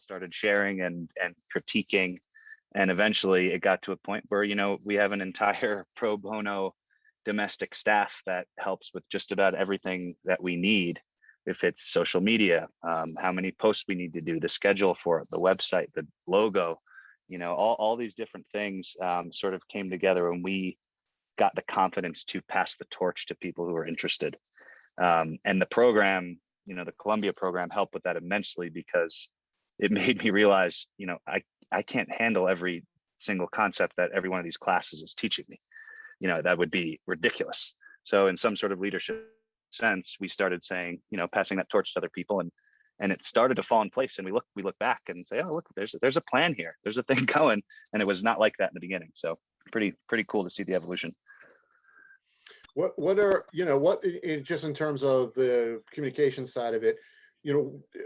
started sharing and critiquing. And eventually it got to a point where, we have an entire pro bono domestic staff that helps with just about everything that we need. If it's social media, how many posts we need to do, the schedule for it, the website, the logo, all these different things sort of came together when we got the confidence to pass the torch to people who are interested. And the program, the Columbia program helped with that immensely, because it made me realize, I can't handle every single concept that every one of these classes is teaching me. That would be ridiculous. So in some sort of leadership sense, we started saying, passing that torch to other people, and it started to fall in place. And we look back and say, oh, look, there's a plan here. There's a thing going. And it was not like that in the beginning. So pretty cool to see the evolution. What are, just in terms of the communication side of it,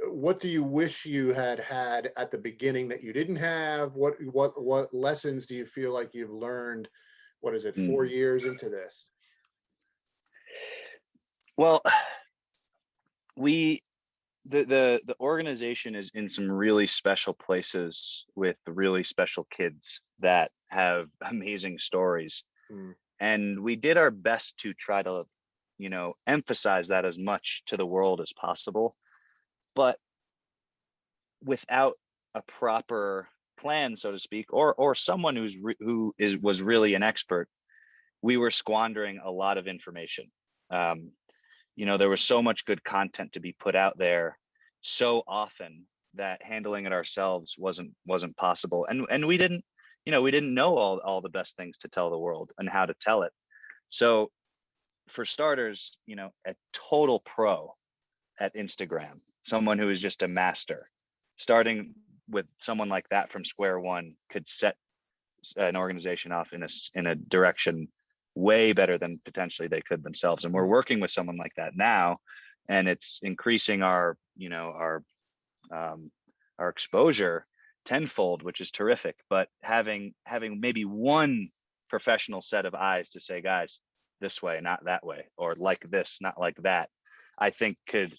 what do you wish you had at the beginning that you didn't have? What lessons do you feel like you've learned? What is it, 4 years into this? Well, the organization is in some really special places with really special kids that have amazing stories. And we did our best to try to, emphasize that as much to the world as possible. But without a proper plan, so to speak, or someone was really an expert, we were squandering a lot of information. There was so much good content to be put out there so often that handling it ourselves wasn't possible. And we didn't know all the best things to tell the world and how to tell it. So for starters, a total pro at Instagram, someone who is just a master, starting with someone like that from square one could set an organization off in a direction way better than potentially they could themselves. And we're working with someone like that now, and it's increasing our exposure tenfold, which is terrific. But having maybe one professional set of eyes to say, guys, this way, not that way, or like this, not like that, I think could,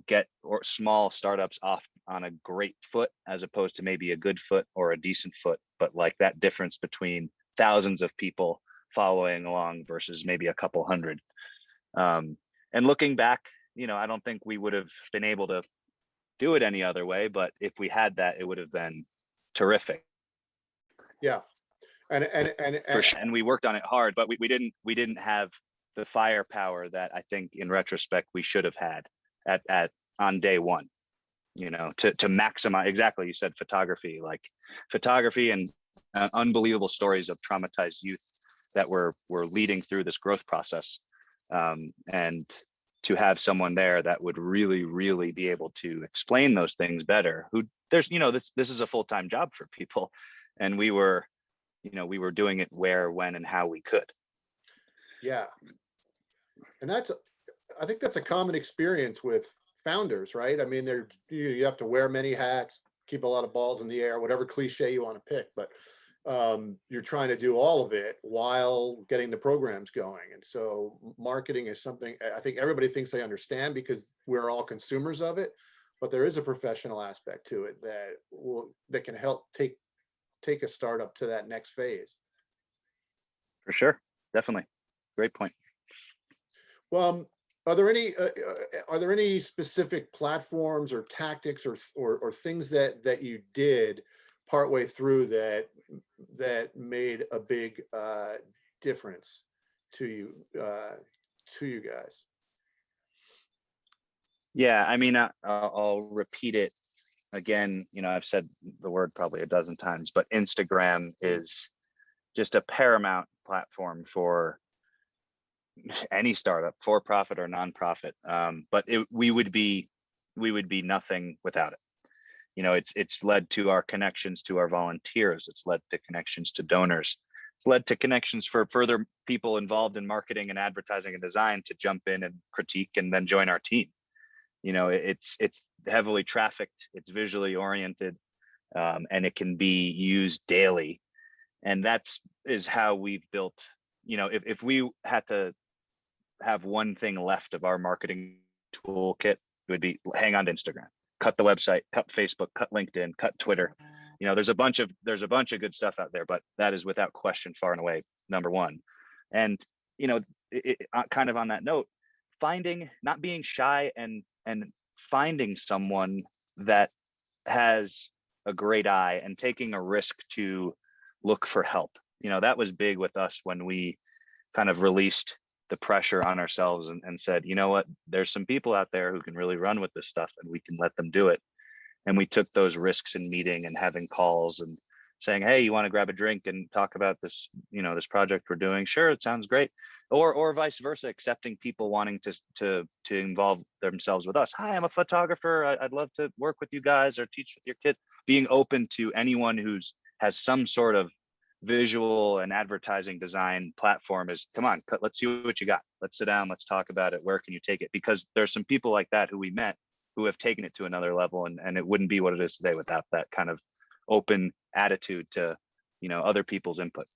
get small startups off on a great foot, as opposed to maybe a good foot or a decent foot. But like that difference between thousands of people following along versus maybe a couple hundred. And looking back, I don't think we would have been able to do it any other way, but if we had that, it would have been terrific. Yeah. And we worked on it hard, but we didn't have the firepower that I think in retrospect we should have had on day one, to maximize. Exactly. You said photography and unbelievable stories of traumatized youth that were leading through this growth process. And to have someone there that would really, really be able to explain those things better, this is a full-time job for people. And we were doing it where, when, and how we could. Yeah. And I think that's a common experience with founders, right? I mean, you have to wear many hats, keep a lot of balls in the air, whatever cliche you want to pick, but you're trying to do all of it while getting the programs going. And so marketing is something I think everybody thinks they understand because we're all consumers of it, but there is a professional aspect to it that can help take a startup to that next phase. For sure. Definitely. Great point. Well, are there any specific platforms or tactics or things that you did partway through that made a big difference to you guys? Yeah, I mean, I'll repeat it again. I've said the word probably a dozen times, but Instagram is just a paramount platform for any startup, for profit or nonprofit. But we would be nothing without it. It's led to our connections to our volunteers. It's led to connections to donors. It's led to connections for further people involved in marketing and advertising and design to jump in and critique and then join our team. It's heavily trafficked. It's visually oriented, and it can be used daily. And is how we've built. If we had to have one thing left of our marketing toolkit, it would be hang on to Instagram. cut the website, cut Facebook, cut LinkedIn, cut Twitter. You know, there's a bunch of good stuff out there, but that is without question far and away number one. And, you know, kind of on that note, not being shy and finding someone that has a great eye and taking a risk to look for help. You know, that was big with us when we kind of released the pressure on ourselves and said, you know what, there's some people out there who can really run with this stuff and we can let them do it. And we took those risks in meeting and having calls and saying, hey, you want to grab a drink and talk about this, you know, this project we're doing? Sure, it sounds great. Or vice versa, accepting people wanting to involve themselves with us. Hi, I'm a photographer. I'd love to work with you guys or teach with your kids. Being open to anyone has some sort of visual and advertising design platform is, come on, let's see what you got. Let's sit down, let's talk about it. Where can you take it? Because there's some people like that who we met who have taken it to another level, and it wouldn't be what it is today without that kind of open attitude to, you know, other people's input.